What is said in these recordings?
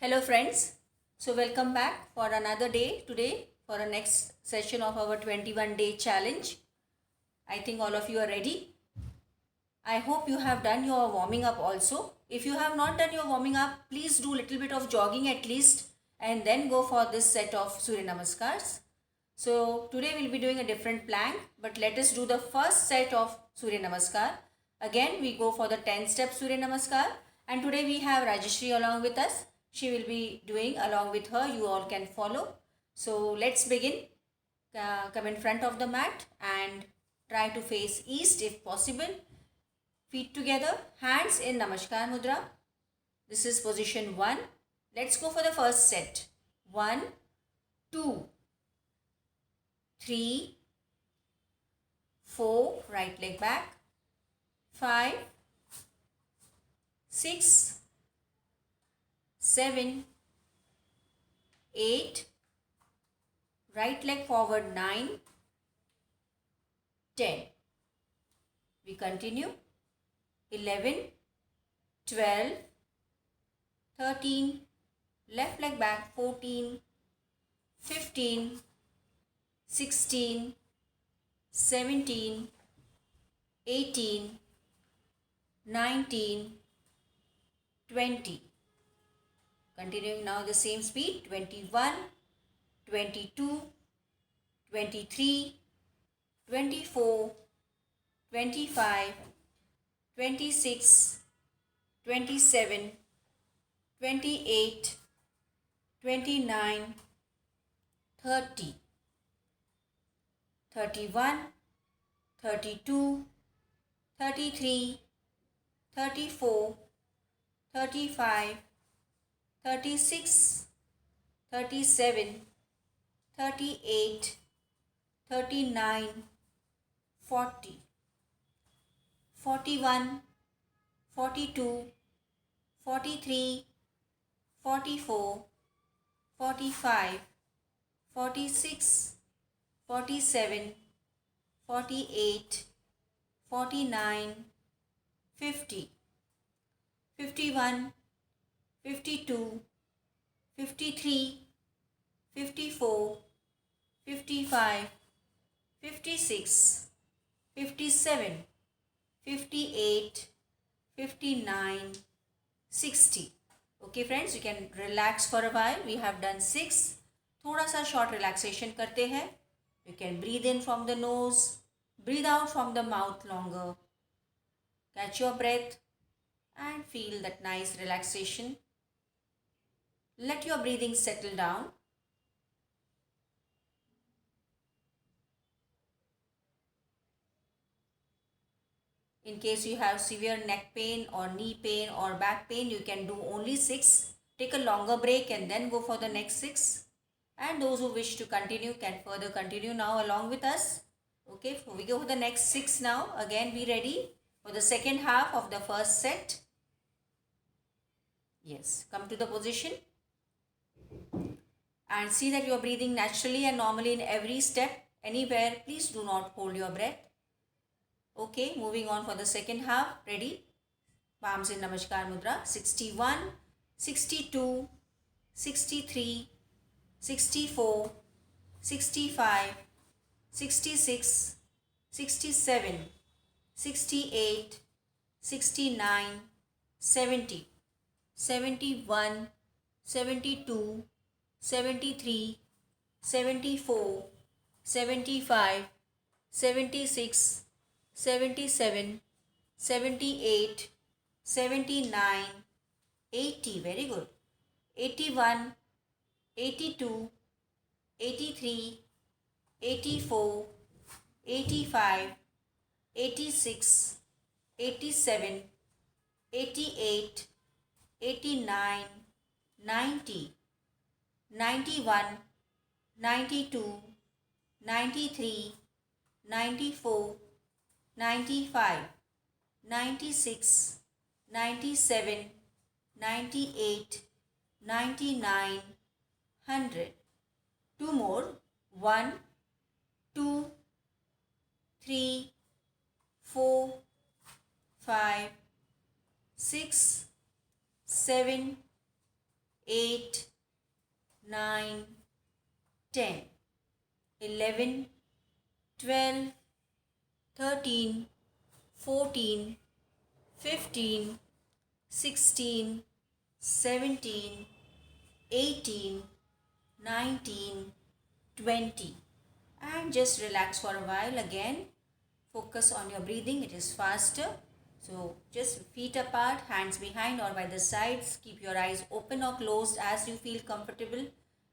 Hello friends, so welcome back for another day today for our next session of our 21 day challenge. I think all of you are ready. I hope you have done your warming up also. If you have not done your warming up, please do little bit of jogging at least and then go for this set of Surya Namaskars. So today we'll be doing a different plank, but let us do the first set of Surya Namaskar. Again, we go for the 10 step Surya Namaskar, and today we have Rajeshri along with us. She will be doing along with her. You all can follow. So let's begin. Come in front of the mat and try to face east if possible. Feet together, hands in Namaskar Mudra. This is position 1. Let's go for the first set. 1, 2, 3, 4, right leg back, 5, 6, 7, 8, right leg forward 9, 10. We continue. 11, 12, 13, left leg back 14, 15, 16, 17, 18, 19, 20. Continuing now the same speed. 21, 22, 23, 24, 25, 26, 27, 28, 29, 30, 31, 32, 33, 34, 35, 36, 37, 38, 39, 40, 41, 42, 43, 44, 45, 46, 47, 48, 49, 50, 51, 52, 53, 54, 55, 56, 57, 58, 59, 60. Okay friends, you can relax for a while. We have done 6. थोड़ा सा short relaxation करते हैं. You can breathe in from the nose, breathe out from the mouth longer. Catch your breath and feel that nice relaxation. Let your breathing settle down. In case you have severe neck pain or knee pain or back pain, you can do only 6. Take a longer break and then go for the next 6. And those who wish to continue can further continue now along with us. Okay, so we go for the next 6 now. Again, be ready for the second half of the first set. Yes, come to the position. And see that you are breathing naturally and normally in every step. Anywhere, please do not hold your breath. Okay, moving on for the second half. Ready? Palms in Namaskar Mudra. 61, 62, 63, 64, 65, 66, 67, 68, 69, 70, 71, 72, 73, 74, 75, 76, 77, 78, 79, 80. Very good. 81, 82, 83, 84, 85, 86, 87, 88, 89, 90, 91, 92, 93, 94, 95, 96, 97, 98, 99, 100. 2 more. 1, 2, 3, 4, 5, 6, 7, 8, 9, 10, 11, 12, 13, 14, 15, 16, 17, 18, 19, 20. And just relax for a while again. Focus on your breathing, it is faster. So just feet apart, hands behind or by the sides. Keep your eyes open or closed as you feel comfortable.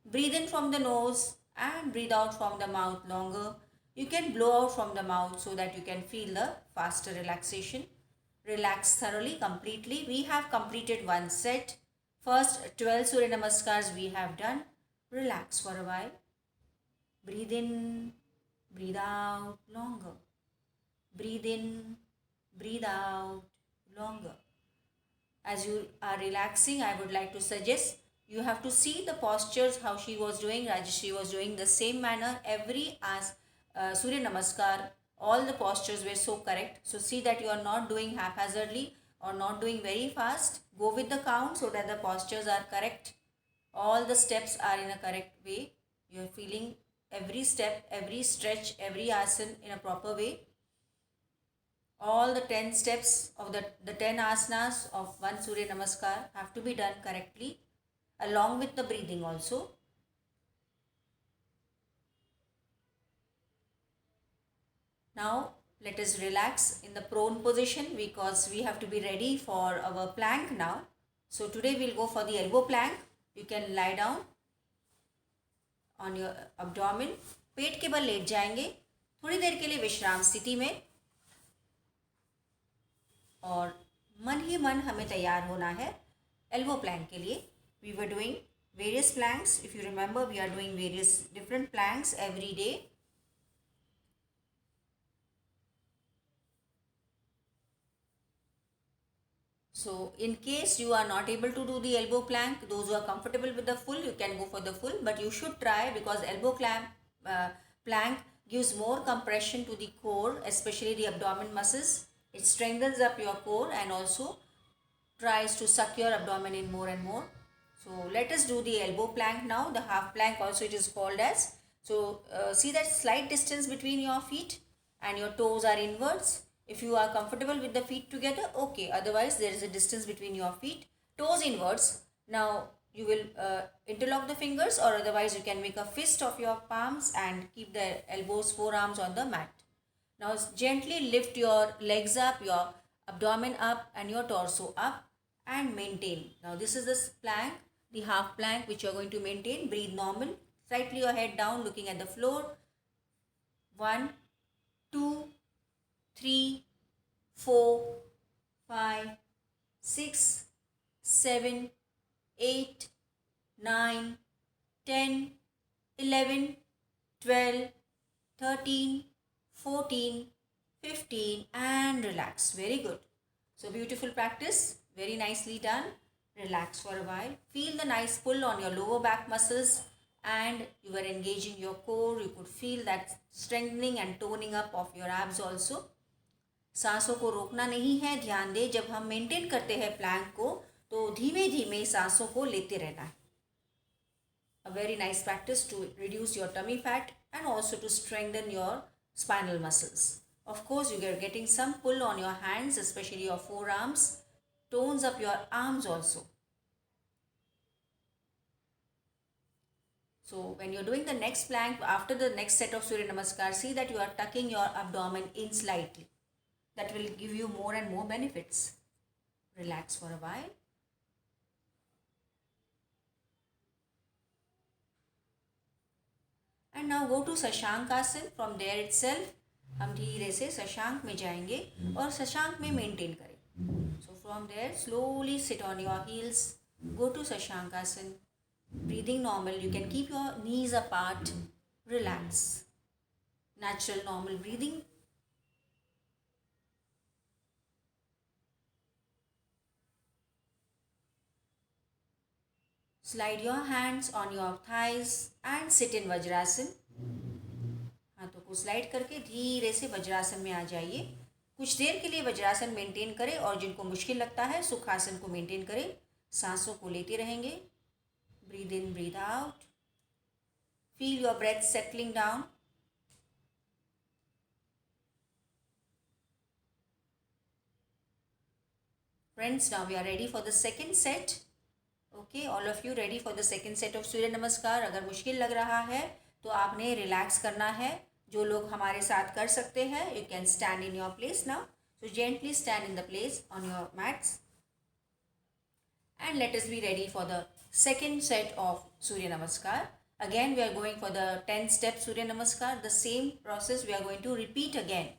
Breathe in from the nose and breathe out from the mouth longer. You can blow out from the mouth so that you can feel the faster relaxation. Relax thoroughly, completely. We have completed one set. First 12 Surya Namaskars we have done. Relax for a while. Breathe in, breathe out longer. Breathe in, breathe out longer. As you are relaxing, I would like to suggest you have to see the postures how she was doing. Rajeshri was doing the same manner. Every Surya Namaskar, all the postures were so correct. So see that you are not doing haphazardly or not doing very fast. Go with the count so that the postures are correct. All the steps are in a correct way. You are feeling every step, every stretch, every asana in a proper way. All the 10 steps of the 10 asanas of one Surya Namaskar have to be done correctly along with the breathing also. Now let us relax in the prone position because we have to be ready for our plank now. So today we'll go for the elbow plank. You can lie down on your abdomen. पेट के बल late जाएंगे थोड़ी देर के लिए विश्राम स्थिति में और मन ही मन हमें तैयार होना है एल्बो प्लैंक के लिए. We were doing various planks. If you remember we are doing various different planks every day. So in case you are not able to do the elbow plank, those who are comfortable with the full, you can go for the full, but you should try because elbow plank gives more compression to the core, especially the abdomen muscles. It strengthens up your core and also tries to suck your abdomen in more and more. So let us do the elbow plank now. The half plank also it is called as. So see that slight distance between your feet and your toes are inwards. If you are comfortable with the feet together, okay. Otherwise, there is a distance between your feet. Toes inwards. Now, you will interlock the fingers or otherwise you can make a fist of your palms and keep the elbows, forearms on the mat. Now, gently lift your legs up, your abdomen up and your torso up and maintain. Now, this is the plank, the half plank which you are going to maintain. Breathe normal. Slightly your head down looking at the floor. 1, 2, 3, 4, 5, 6, 7, 8, 9, 10, 11, 12, 13, 14, 15 and relax. Very good. So beautiful practice. Very nicely done. Relax for a while. Feel the nice pull on your lower back muscles and you are engaging your core. You could feel that strengthening and toning up of your abs also. सांसों को रोकना नहीं है. ध्यान दें जब हम maintain करते हैं प्लैंक को तो धीमे धीमे सांसों को लेते रहना है. A very nice practice to reduce your tummy fat and also to strengthen your spinal muscles. Of course, you are getting some pull on your hands, especially your forearms. Tones up your arms also. So when you're doing the next plank, after the next set of Surya Namaskar, see that you are tucking your abdomen in slightly. That will give you more and more benefits. Relax for a while. And now go to Sashankasana. From there itself, हम धीरे से शशांक में जाएंगे और शशांक में maintain करें. So from there, slowly sit on your heels. Go to Sashankasana. Breathing normal. You can keep your knees apart. Relax. Natural normal breathing. Slide your hands on your thighs and sit in Vajrasana. हाथों को slide करके धीरे से वज्रासन में आ जाइए. कुछ देर के लिए वज्रासन मेंटेन करें और जिनको मुश्किल लगता है सुखासन को मेंटेन करें. सांसों को लेते रहेंगे. Breathe in, breathe out. Feel your breath settling down. Friends, now we are ready for the second set. Okay, all of you ready for the second set of सूर्य नमस्कार. अगर मुश्किल लग रहा है तो आपने रिलैक्स करना है. जो लोग हमारे साथ कर सकते हैं, you can stand in your place now. So gently stand in the place on your mats. And let us be ready for the second set of Surya Namaskar. Again, we are going for the 10 step Surya Namaskar. The same process we are going to repeat again.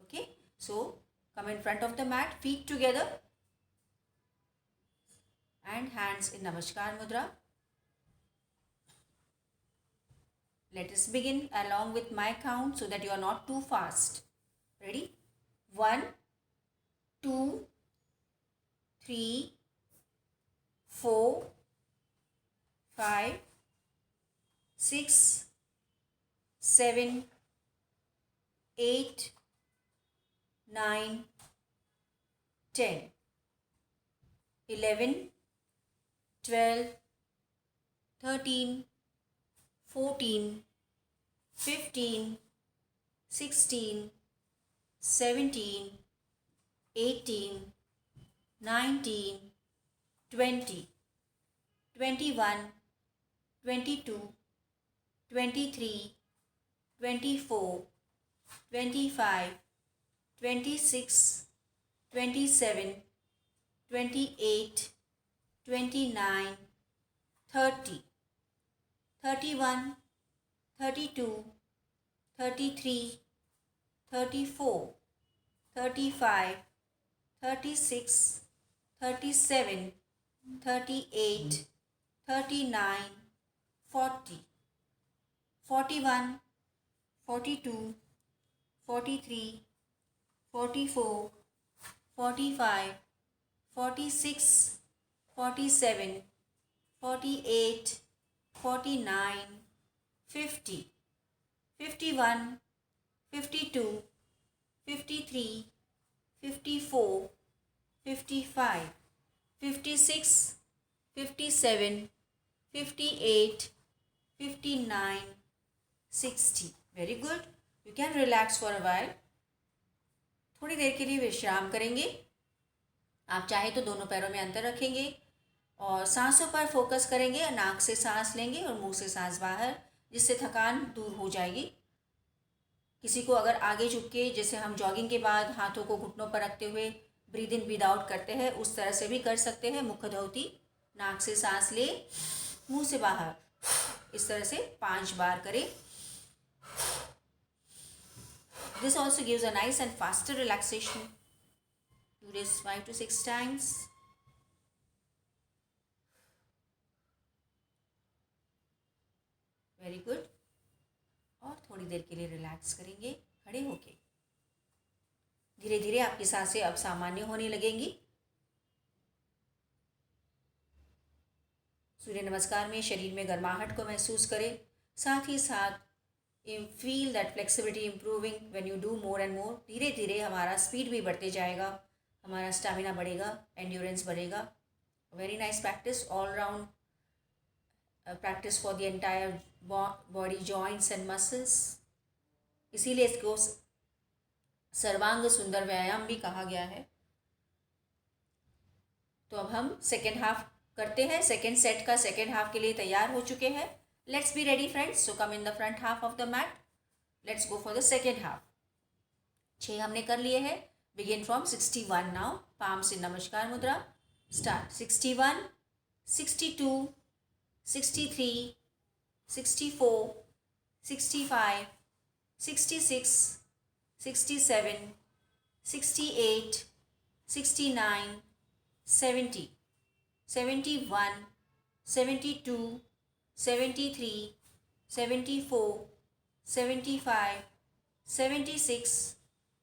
Okay, so come in front of the mat, feet together and hands in Namaskar Mudra. Let us begin along with my count so that you are not too fast. Ready? 1, 2, 3, 4, 5, 6, 7, 8, 9, 10, 11, 12, 13, 14, 15, 16, 17, 18, 19, 20, 21, 22, 23, 24, 25, 26, 27, 28, 29, 30, 31, 32, 33, 34, 35, 36, 37, 38, 39, 40, 41, 42, 43, 44, 45, 46, 47, 48, 49, 50, 51, 52, 53, 54, 55, 56, 57, 58, 59, 60. Very good. You can relax for a while. थोड़ी देर के लिए विश्राम करेंगे. आप चाहे तो दोनों पैरों में अंतर रखेंगे और सांसों पर फोकस करेंगे. नाक से सांस लेंगे और मुंह से सांस बाहर, जिससे थकान दूर हो जाएगी. किसी को अगर आगे झुक के, जैसे हम जॉगिंग के बाद हाथों को घुटनों पर रखते हुए ब्रीद इन ब्रीद आउट करते हैं, उस तरह से भी कर सकते हैं. मुख धोती, नाक से सांस ले, मुंह से बाहर, इस तरह से 5 बार करें. This also gives a nice and faster relaxation. Do this 5 to 6 times. Very good. और थोड़ी देर के लिए रिलैक्स करेंगे खड़े होके. धीरे धीरे आपकी सांसें अब सामान्य होने लगेंगी. सूर्य नमस्कार में शरीर में गर्माहट को महसूस करें. साथ ही साथ feel that flexibility improving when you do more and more. धीरे धीरे हमारा स्पीड भी बढ़ते जाएगा, हमारा स्टैमिना बढ़ेगा, एंड्योरेंस बढ़ेगा. Very nice practice, all round practice for the entire body joints and muscles. इसीलिए इसको सर्वांग सुंदर व्यायाम भी कहा गया है. तो अब हम सेकेंड हाफ करते हैं. सेकेंड सेट का सेकेंड हाफ के लिए तैयार हो चुके हैं. Let's be ready friends. So come in the front half of the mat. Let's go for the second half. 6 हमने कर लिए हैं. Begin from 61 now. Palms in नमस्कार मुद्रा. स्टार्ट. 61, 62, 63, 64, 65, 66, 67, 68, 69, 70, 71, 72, 73, 74, 75, 76,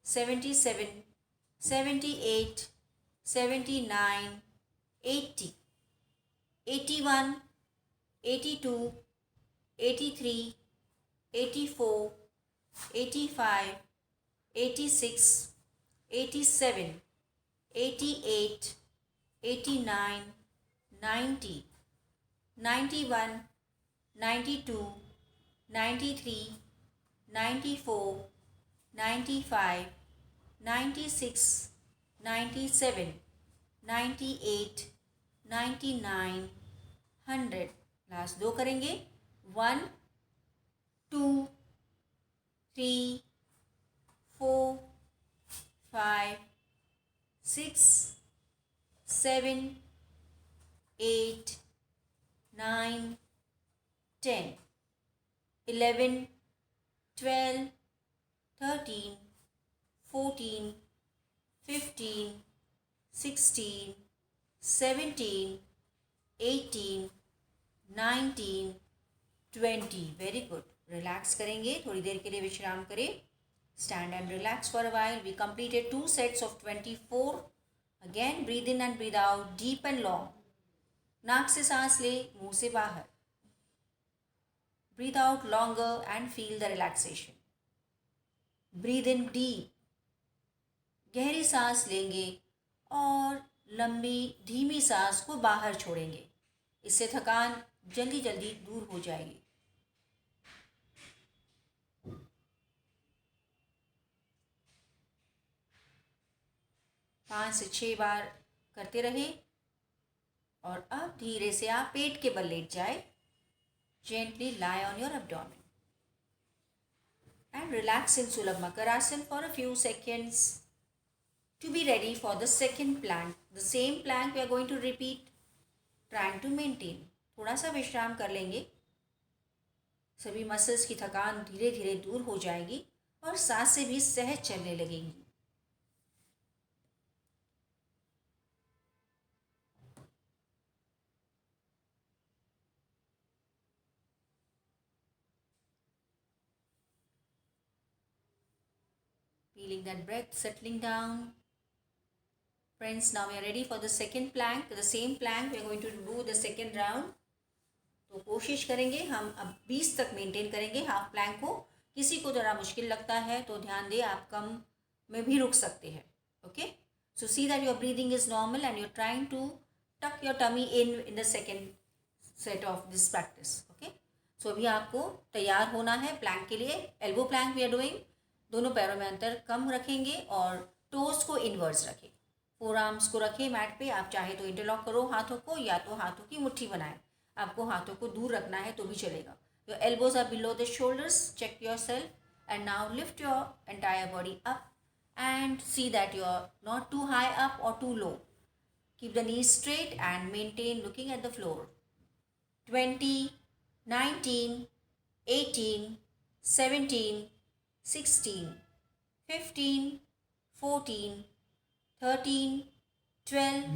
77, 78, 79, 80, 81, 82, 83, 84, 85, 86, 87, 88, 89, 90, 91, 92, 93, 94, 95, 96, 97, 98, 99, 100. लास्ट दो करेंगे. 1, 2, 3, 4, 5, 6, 7, 8, 9, 10, 11, 12, 13, 14, 15, 16, 17, 18, 19, 20. Very good. रिलैक्स करेंगे, थोड़ी देर के लिए विश्राम करें. Stand and relax for a while. We completed 2 sets of 24. Again, breathe in and breathe out deep and long. नाक से सांस ले, मुंह से बाहर. Breathe out longer and feel the relaxation. Breathe in deep. गहरी सांस लेंगे और लंबी धीमी सांस को बाहर छोड़ेंगे. इससे थकान जल्दी जल्दी दूर हो जाएगी. 5 से 6 बार करते रहे. और अब धीरे से आप पेट के बल लेट जाए. Gently lie on your abdomen and relax in Sulabh Makarasana for a few seconds to be ready for the second plank. The same plank we are going to repeat, trying to maintain. थोड़ा सा विश्राम कर लेंगे. सभी muscles की थकान धीरे धीरे दूर हो जाएगी और सांसें भी सहज चलने लगेंगी. Feeling that breath settling down. Friends, now we are ready for the second plank. The same plank we are going to do the second round. तो कोशिश करेंगे हम अब 20 तक मेंटेन करेंगे हाफ प्लैंक को. किसी को ज़रा मुश्किल लगता है तो ध्यान दें, आप कम में भी रुक सकते हैं. Okay, so see that your breathing is normal and you're trying to tuck your tummy in the second set of this practice. Okay, so अभी आपको तैयार होना है प्लैंक के लिए. Elbow plank we are doing. दोनों पैरों में अंतर कम रखेंगे और टोज को इनवर्स रखें. फोर आर्म्स को रखें मैट पे. आप चाहे तो इंटरलॉक करो हाथों को या तो हाथों की मुट्ठी बनाएं. आपको हाथों को दूर रखना है तो भी चलेगा. Your elbows are below the shoulders. Check yourself and now lift your entire body up and see that you are not too high up or too low. Keep the knees straight and maintain looking at the floor. 20, 19, 18, 17, 16, 15, 14, 13, 12,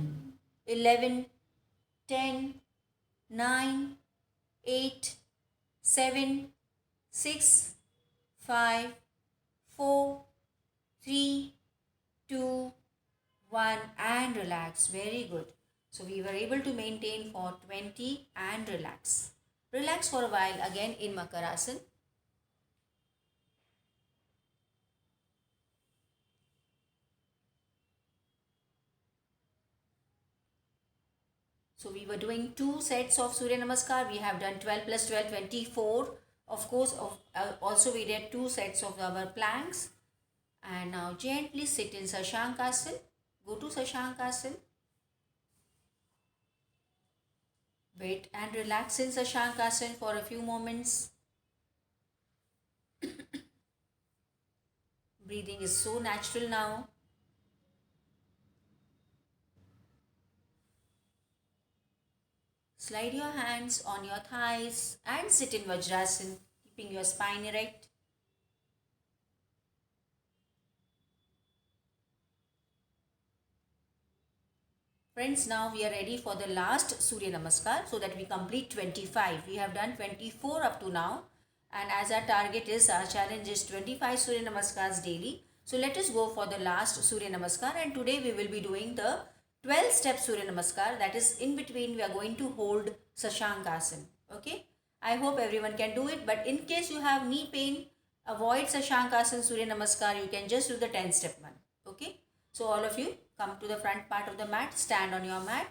11, 10, 9, 8, 7, 6, 5, 4, 3, 2, 1 and relax. Very good. So we were able to maintain for 20 and relax. Relax for a while again in Makarasana. So we were doing 2 sets of Surya Namaskar. We have done 12 plus 12, 24. Of course, also we did 2 sets of our planks. And now gently sit in Sashankasana. Go to Sashankasana. Wait and relax in Sashankasana for a few moments. Breathing is so natural now. Slide your hands on your thighs and sit in Vajrasana, keeping your spine erect. Friends, now we are ready for the last Surya Namaskar so that we complete 25. We have done 24 up to now. And as our target is, our challenge is 25 Surya Namaskars daily. So let us go for the last Surya Namaskar. And today we will be doing the 12-step Surya Namaskar. That is, in between we are going to hold Sashankasana. Okay. I hope everyone can do it. But in case you have knee pain, avoid Sashankasana Surya Namaskar. You can just do the 10-step one. Okay. So all of you come to the front part of the mat. Stand on your mat.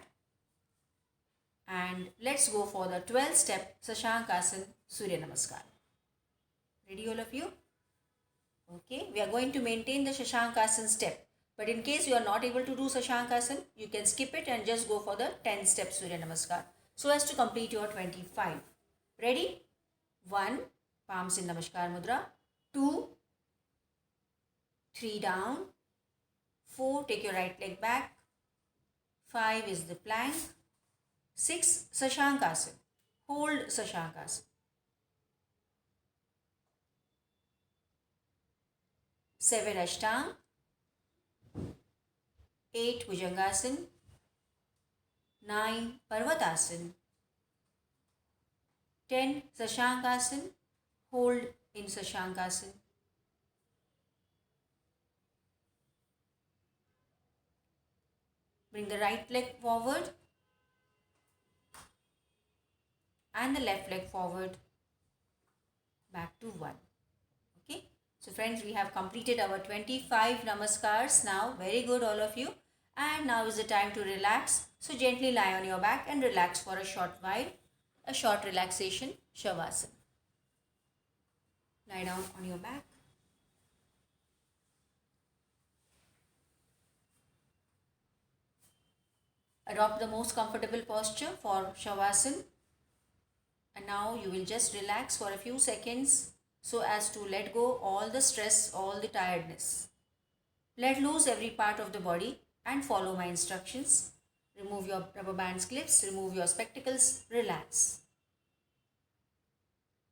and let's go for the 12th step, Sashankasana Surya Namaskar. Ready all of you? Okay, we are going to maintain the Sashankasana step, but in case you are not able to do Sashankasana, you can skip it and just go for the 10th step Surya Namaskar so as to complete your 25. Ready? 1, palms in Namaskar Mudra. 2, 3 down. 4, take your right leg back. 5 is the plank. 6, Sashankasana. Hold Sashankasana. 7, Ashtang. 8, Bhujangasana. 9, Parvatasana. 10, Sashankasana. Hold in Sashankasana. Bring the right leg forward and the left leg forward, back to 1. Okay. So friends, we have completed our 25 namaskars now. Very good all of you. And now is the time to relax. So gently lie on your back and relax for a short while. A short relaxation, Shavasana. Lie down on your back. Adopt the most comfortable posture for Shavasana. And now you will just relax for a few seconds so as to let go all the stress, all the tiredness. Let loose every part of the body and follow my instructions. Remove your rubber bands clips, remove your spectacles, relax.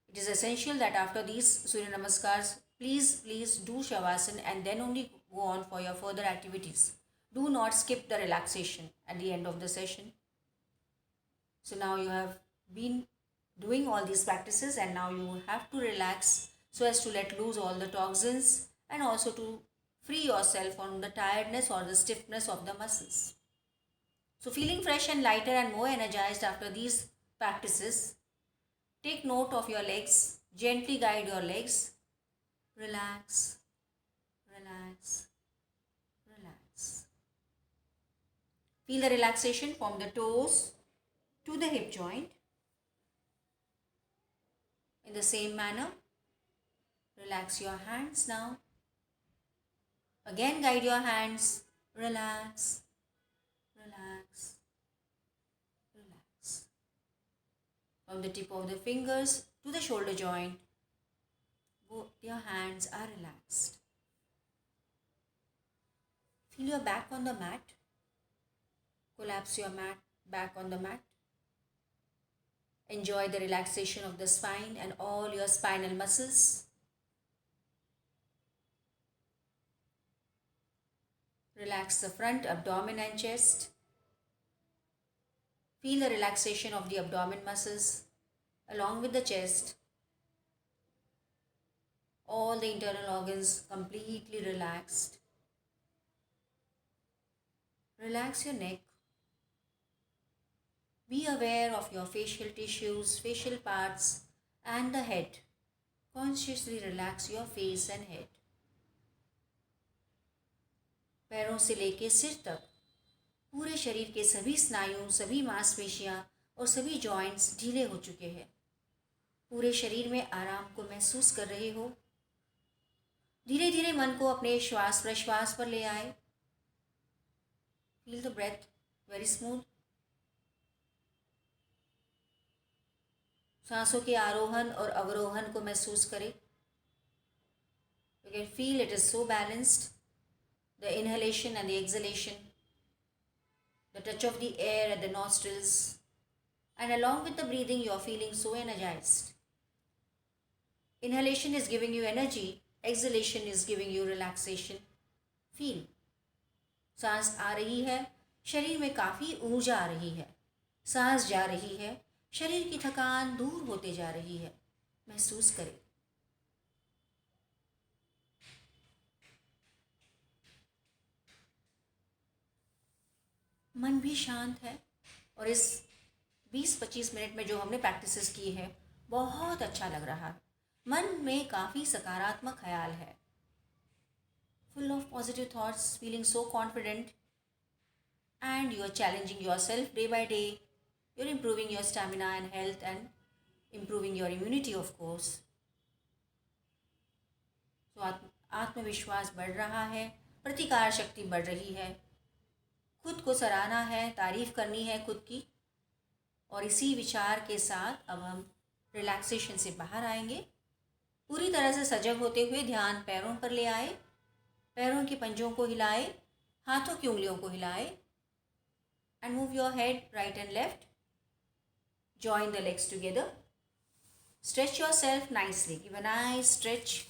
It is essential that after these Surya Namaskars, please do Shavasana and then only go on for your further activities. Do not skip the relaxation at the end of the session. So now you have been doing all these practices and now you have to relax so as to let loose all the toxins and also to free yourself from the tiredness or the stiffness of the muscles. So feeling fresh and lighter and more energized after these practices, take note of your legs, gently guide your legs, relax, relax, relax. Feel the relaxation from the toes to the hip joint. In the same manner, relax your hands now. Again guide your hands, relax, relax, relax. From the tip of the fingers to the shoulder joint, both your hands are relaxed. Feel your back on the mat. Collapse your back on the mat. Enjoy the relaxation of the spine and all your spinal muscles. Relax the front, abdomen and chest. Feel the relaxation of the abdomen muscles along with the chest. All the internal organs completely relaxed. Relax your neck. Be aware of your facial tissues, facial parts and the head. Consciously relax your face and head. पैरों से लेके सिर तक पूरे शरीर के सभी स्नायु, सभी मांसपेशियां और सभी जॉइंट्स ढीले हो चुके हैं. पूरे शरीर में आराम को महसूस कर रहे हो. धीरे धीरे मन को अपने श्वास प्रश्वास पर ले आए. Feel the breath very smooth. सांसों के आरोहण और अवरोहण को महसूस करें. You can feel it is so balanced. The inhalation and the exhalation, the touch of the air at the nostrils, and along with the breathing you are feeling so energized. Inhalation is giving you energy, exhalation is giving you relaxation. Feel. सांस आ रही है, शरीर में काफ़ी ऊर्जा आ रही है. सांस जा रही है, शरीर की थकान दूर होते जा रही है. महसूस करें. मन भी शांत है और इस 20-25 मिनट में जो हमने प्रैक्टिसेस की है बहुत अच्छा लग रहा है. मन में काफ़ी सकारात्मक ख्याल है. Full of positive thoughts, feeling so confident, and you are challenging yourself day by day. you're improving your stamina and health and improving your immunity, of course. तो आत्मविश्वास बढ़ रहा है, प्रतिकार शक्ति बढ़ रही है, खुद को सराहना है, तारीफ करनी है खुद की। और इसी विचार के साथ अब हम रिलैक्सेशन से बाहर आएंगे। पूरी तरह से सजग होते हुए ध्यान पैरों पर ले आए, पैरों के पंजों को हिलाए, हाथों की उंगलियों को हिलाए and move your head right and left. Join the legs together, stretch your self nicely, give a nice stretch.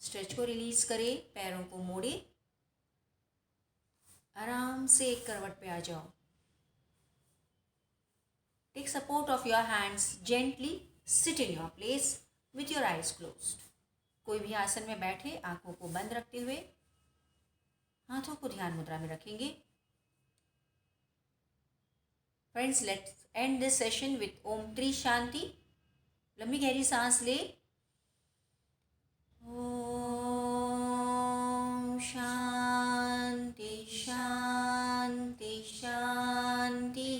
Stretch को रिलीज करें, पैरों को मोड़े, आराम से एक करवट पे आ जाओ। Take support of your hands, gently sit in your place with your eyes closed. कोई भी आसन में बैठे, आंखों को बंद रखते हुए हाथों को ध्यान मुद्रा में रखेंगे। Friends, let's end this session with Om tri shanti. लंबी गहरी सांस ले। ओम शांति शांति शांति।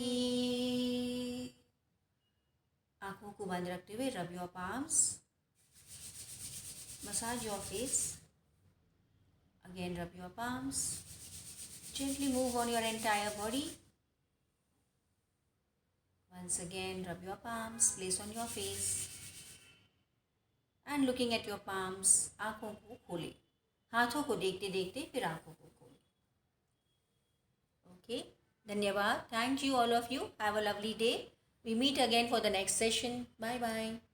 आंखों को बंद रखते हुए rub your palms, massage your face. Again, rub your palms. Gently move on your entire body. Once again, rub your palms, place on your face. And looking at your palms, आँखों को खोले। हाथों को देखते देखते फिर आँखों को खोले। Okay, धन्यवाद. Thank you all of you. Have a lovely day. We meet again for the next session. Bye bye.